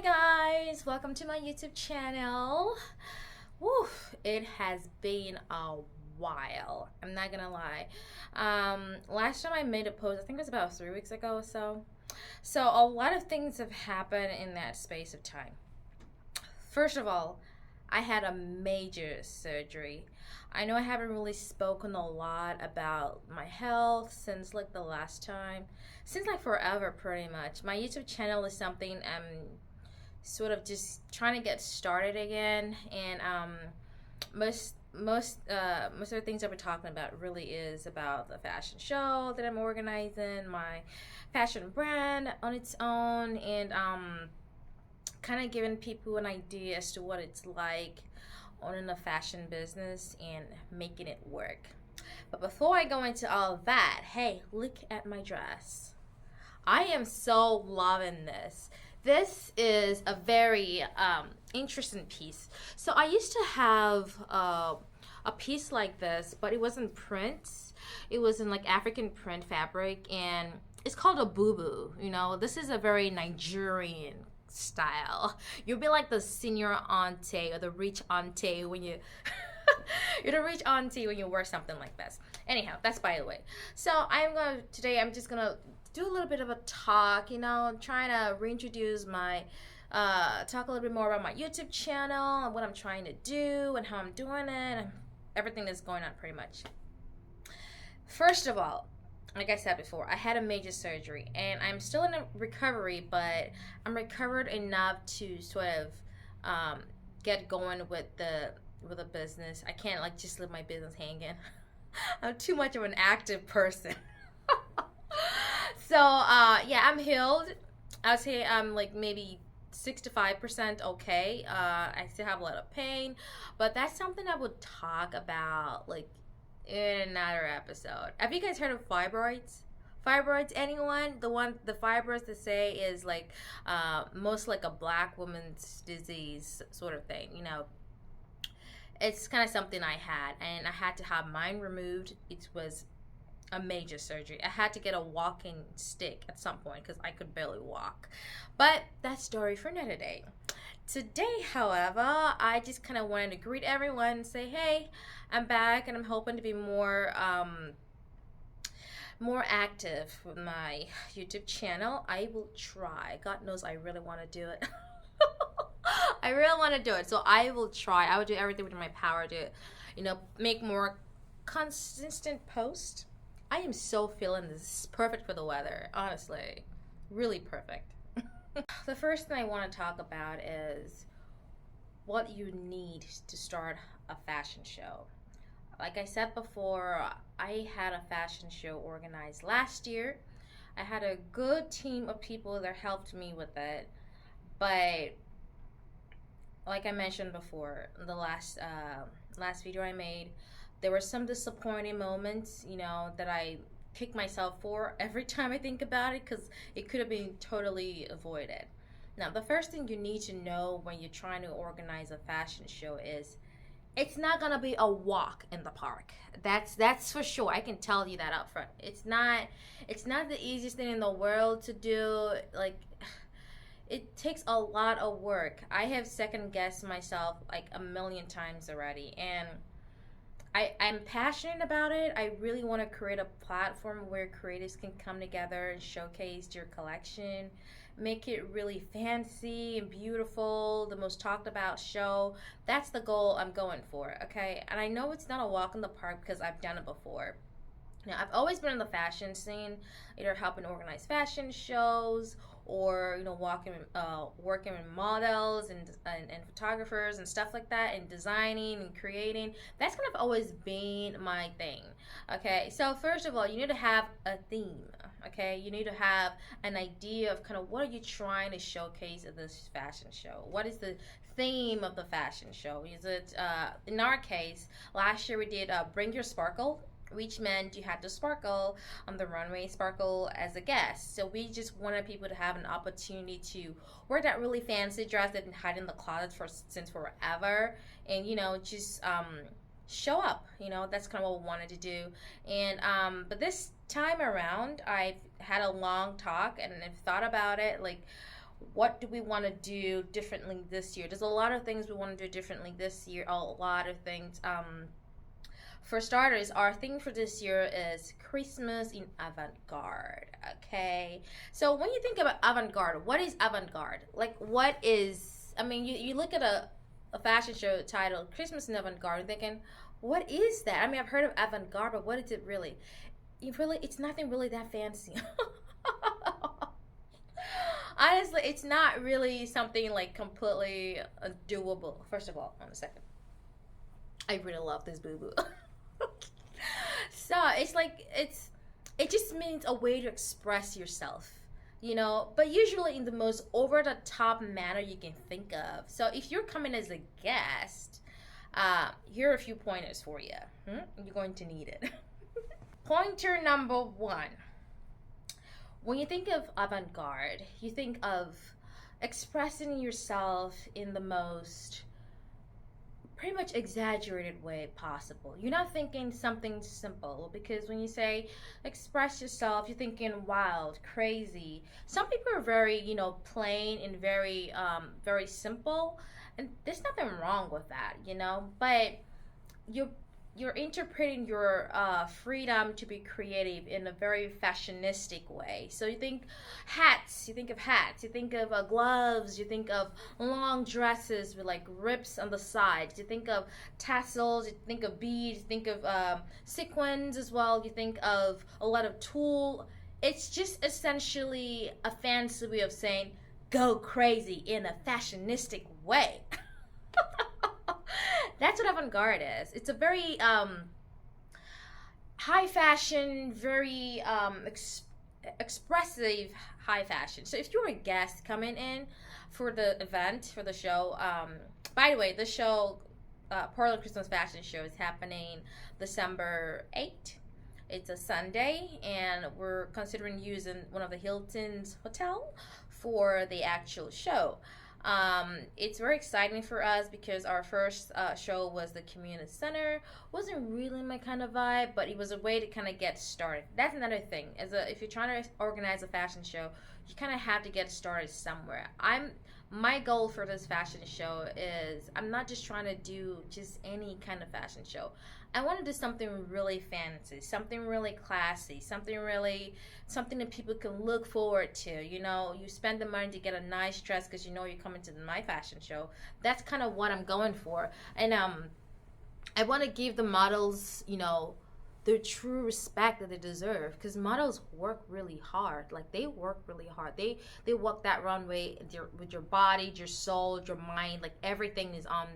Hi guys, welcome to my YouTube channel. Woo, it has been a while. I'm not gonna lie. Last time I made a post, I think it was about 3 weeks ago or so. So a lot of things have happened in that space of time. First of all, I had a major surgery. I know I haven't really spoken a lot about my health since like the last time, since like forever pretty much. My YouTube channel is something I'm sort of just trying to get started again, and most of the things that we're talking about really is about the fashion show that I'm organizing, my fashion brand on its own, and kind of giving people an idea as to what it's like owning a fashion business and making it work. But before I go into all of that, hey, look at my dress. I am so loving this. This is a very interesting piece. So I used to have a piece like this, but it wasn't print. It was in like African print fabric, and it's called a boo. This is a very Nigerian style. You'll be like the senior auntie or the rich auntie when you you're the rich auntie when you wear something like this. Anyhow, that's by the way. So I'm just gonna do a little bit of a talk, trying to reintroduce my talk a little bit more about my YouTube channel and what I'm trying to do and how I'm doing it and everything that's going on pretty much. First of all, like I said before, I had a major surgery and I'm still in a recovery, but I'm recovered enough to sort of get going with a business. I can't like just leave my business hanging. I'm too much of an active person. So yeah, I'm healed. I would say I'm like maybe 65% okay. I still have a lot of pain, but that's something I would talk about like in another episode. Have you guys heard of fibroids? Fibroids, anyone? The fibroids they say is like most like a black woman's disease sort of thing. It's kind of something I had, and I had to have mine removed. It was a major surgery. I had to get a walking stick at some point because I could barely walk. But that's story for another day. Today, however, I just kind of wanted to greet everyone and say, hey, I'm back, and I'm hoping to be more active with my YouTube channel. I will try. God knows I really want to do it. I really want to do it. So I will try. I will do everything within my power to, make more consistent posts. I am so feeling this. This is perfect for the weather, honestly. Really perfect. The first thing I want to talk about is what you need to start a fashion show. Like I said before, I had a fashion show organized last year. I had a good team of people that helped me with it. But like I mentioned before, the last video I made, there were some disappointing moments, that I kick myself for every time I think about it because it could have been totally avoided. Now, the first thing you need to know when you're trying to organize a fashion show is it's not gonna be a walk in the park. That's for sure. I can tell you that up front. It's not the easiest thing in the world to do. Like, it takes a lot of work. I have second guessed myself like a million times already, and I'm passionate about it. I really want to create a platform where creators can come together and showcase your collection, make it really fancy and beautiful, the most talked about show. That's the goal I'm going for, okay? And I know it's not a walk in the park because I've done it before. Now, I've always been in the fashion scene, either helping organize fashion shows or working with models and photographers and stuff like that, and designing and creating. That's kind of always been my thing. Okay, so first of all, you need to have a theme. Okay, you need to have an idea of kind of what are you trying to showcase at this fashion show. What is the theme of the fashion show? Is it in our case, last year we did Bring Your Sparkle, which meant you had to sparkle on the runway, sparkle as a guest. So we just wanted people to have an opportunity to wear that really fancy dress that been hiding in the closet since forever, and just show up. That's kind of what we wanted to do. And but this time around, I've had a long talk and I've thought about it, like What do we want to do differently this year? There's a lot of things we want to do differently this year. A lot of things. For starters, our theme for this year is Christmas in Avant Garde. Okay, so when you think about Avant Garde, what is Avant Garde? Like, what is? I mean, you look at a fashion show titled Christmas in Avant Garde, thinking, what is that? I mean, I've heard of Avant Garde, but what is it really? It's nothing really that fancy. Honestly, it's not really something like completely doable. First of all, on a second, I really love this boo boo. So it's like it just means a way to express yourself, but usually in the most over the top manner you can think of. So if you're coming as a guest, here are a few pointers for you. You're going to need it. Pointer number one: when you think of avant-garde, you think of expressing yourself in the most pretty much exaggerated way possible. You're not thinking something simple, because when you say express yourself, you're thinking wild, crazy. Some people are very, plain and very simple, and there's nothing wrong with that, but you're interpreting your freedom to be creative in a very fashionistic way. So you think hats, you think of gloves, you think of long dresses with like rips on the sides, you think of tassels, you think of beads, you think of sequins as well, you think of a lot of tulle. It's just essentially a fancy way of saying go crazy in a fashionistic way. That's what avant-garde is. It's a very high fashion, very expressive high fashion. So if you're a guest coming in for the event, for the show, by the way, the show, Portland Christmas Fashion Show, is happening December 8th. It's a Sunday, and we're considering using one of the Hilton's hotel for the actual show. It's very exciting for us because our first show was the community center. Wasn't really my kind of vibe, but it was a way to kind of get started. That's another thing. If you're trying to organize a fashion show, you kind of have to get started somewhere. My goal for this fashion show is I'm not just trying to do just any kind of fashion show. I want to do something really fancy, something really classy, something that people can look forward to. You spend the money to get a nice dress because you're coming to my fashion show. That's kind of what I'm going for. And I want to give the models, the true respect that they deserve, because models work really hard. Like, they work really hard. They walk that runway with your body, your soul, your mind. Like, everything is on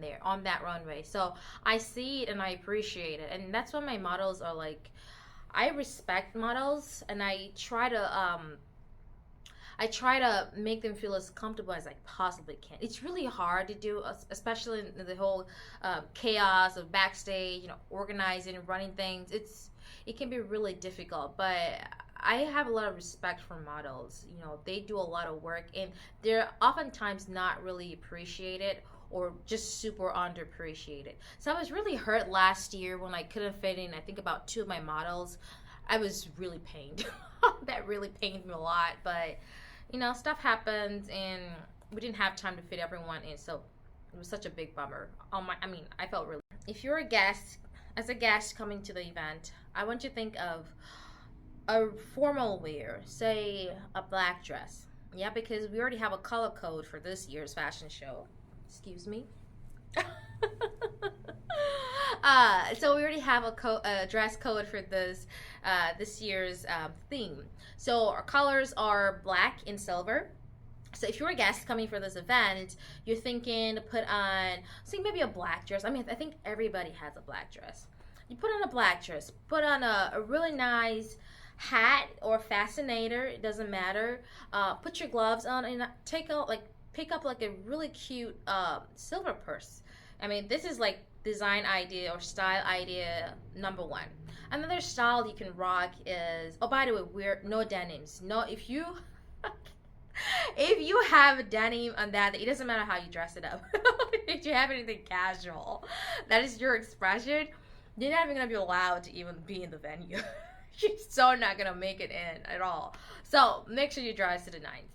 that runway. So I see it and I appreciate it, and that's what my models are like. I respect models, and I try to make them feel as comfortable as I possibly can. It's really hard to do, especially in the whole chaos of backstage, organizing and running things. It can be really difficult, but I have a lot of respect for models. They do a lot of work, and they're oftentimes not really appreciated, or just super underappreciated. So I was really hurt last year when I couldn't fit in, I think, about 2 of my models. I was really pained. That really pained me a lot, but stuff happens, and we didn't have time to fit everyone in, so it was such a big bummer. I felt really. If you're as a guest coming to the event, I want you to think of a formal wear, say a black dress. Yeah, because we already have a color code for this year's fashion show. Excuse me. So we already have a dress code for this year's theme. So our colors are black and silver. So if you're a guest coming for this event, you're thinking to put on, say, maybe a black dress. I think everybody has a black dress. You put on a black dress, put on a really nice hat or fascinator, it doesn't matter. Put your gloves on and pick up like a really cute silver purse. This is like design idea or style idea number 1. Another style you can rock is, oh, by the way, wear no denims. No, if you have denim on that, it doesn't matter how you dress it up. If you have anything casual, that is your expression, you're not even gonna be allowed to even be in the venue. You're so not gonna make it in at all. So make sure you dress to the nines.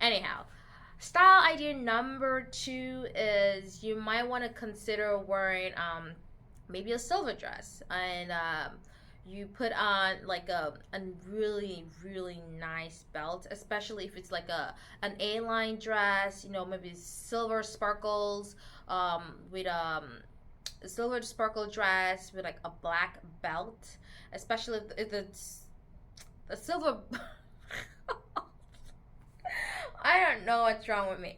Anyhow, Style idea number two is you might want to consider wearing maybe a silver dress, and you put on like a really really nice belt, especially if it's like an A-line dress, you know, maybe silver sparkles, with a silver sparkle dress with like a black belt, especially if it's a silver. I don't know what's wrong with me.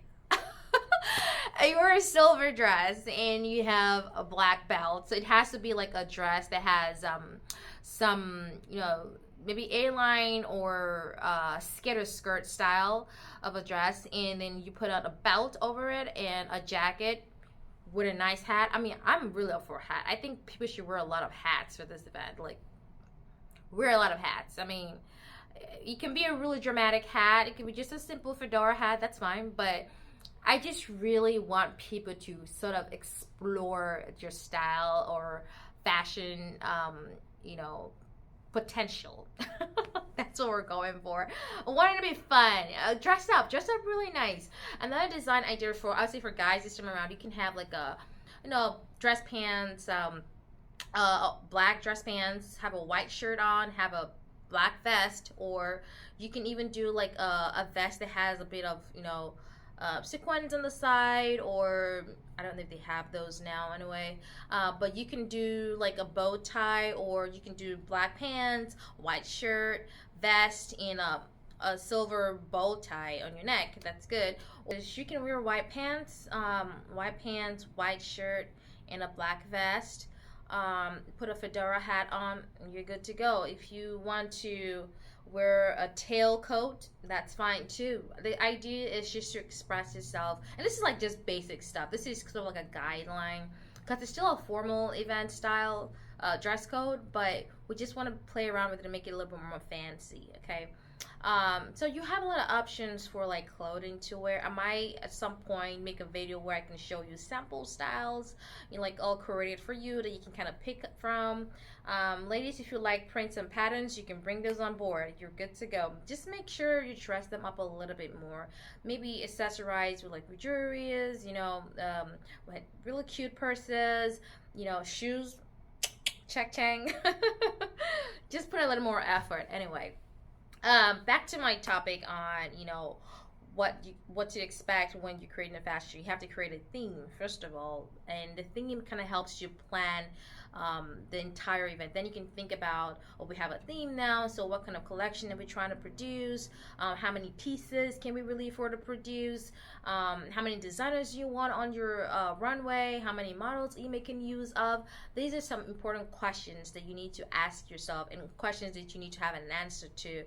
You wear a silver dress and you have a black belt, so it has to be like a dress that has some, you know, maybe A-line or skater skirt style of a dress, and then you put on a belt over it and a jacket with a nice hat. I mean, I'm really up for a hat. I think people should wear a lot of hats for this event. Like, wear a lot of hats. I mean, it can be a really dramatic hat. It can be just a simple fedora hat. That's fine. But I just really want people to sort of explore your style or fashion, you know, potential. That's what we're going for. I want it to be fun. Dress up really nice. Another design idea for, I would say, for guys this time around, you can have like a, you know, dress pants, black dress pants, have a white shirt on, have a black vest, or you can even do like a vest that has a bit of, you know, sequins on the side, or I don't know if they have those now anyway, but you can do like a bow tie, or you can do black pants, white shirt, vest, and a silver bow tie on your neck. That's good. Or you can wear white pants, white shirt, and a black vest. Put a fedora hat on, and you're good to go. If you want to wear a tailcoat, that's fine too. The idea is just to express yourself, and this is like just basic stuff. This is sort of like a guideline because it's still a formal event style dress code, but we just want to play around with it and make it a little bit more fancy. Okay. So you have a lot of options for like clothing to wear. I might at some point make a video where I can show you sample styles, you know, like all curated for you that you can kind of pick from. Ladies, if you like prints and patterns, you can bring those on board. You're good to go. Just make sure you dress them up a little bit more. Maybe accessorize with like jewelry, you know, with really cute purses, you know, shoes, check chang. Just put a little more effort. Anyway. Back to my topic on, you know, what to expect when you're creating a fashion. You have to create a theme first of all, and the theme kind of helps you plan the entire event. Then you can think about, oh, we have a theme now, so what kind of collection are we trying to produce? How many pieces can we really afford to produce? How many designers you want on your runway? How many models you making use of? These are some important questions that you need to ask yourself, and questions that you need to have an answer to.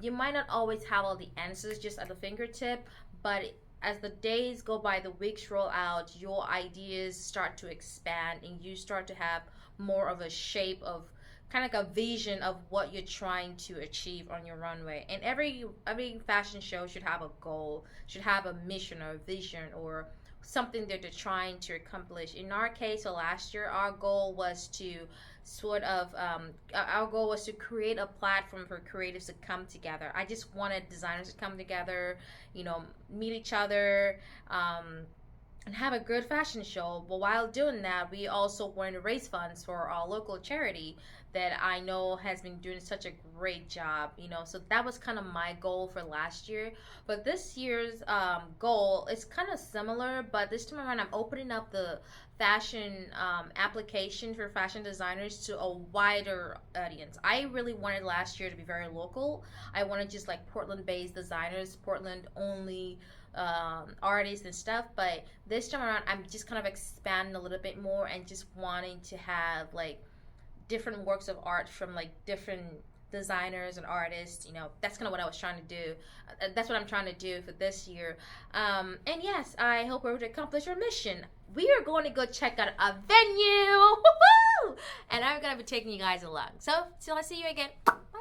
You might not always have all the answers just at the fingertip, but as the days go by, the weeks roll out, your ideas start to expand, and you start to have more of a shape of kind of like a vision of what you're trying to achieve on your runway. And every fashion show should have a goal, should have a mission or a vision or something that they're trying to accomplish. In our case, so last year, our goal was to create a platform for creatives to come together. I just wanted designers to come together, you know, meet each other, and have a good fashion show. But while doing that, we also wanted to raise funds for our local charity that I know has been doing such a great job, you know. So that was kind of my goal for last year. But this year's goal is kind of similar, but this time around I'm opening up the fashion application for fashion designers to a wider audience. I really wanted last year to be very local. I wanted just like Portland-based designers, Portland-only artists and stuff, but this time around I'm just kind of expanding a little bit more and just wanting to have like different works of art from like different designers and artists. You know, that's kind of what I was trying to do. That's what I'm trying to do for this year. And yes, I hope we're able to accomplish our mission. We are going to go check out a venue. Woo-hoo! And I'm going to be taking you guys along. So till I see you again. Bye.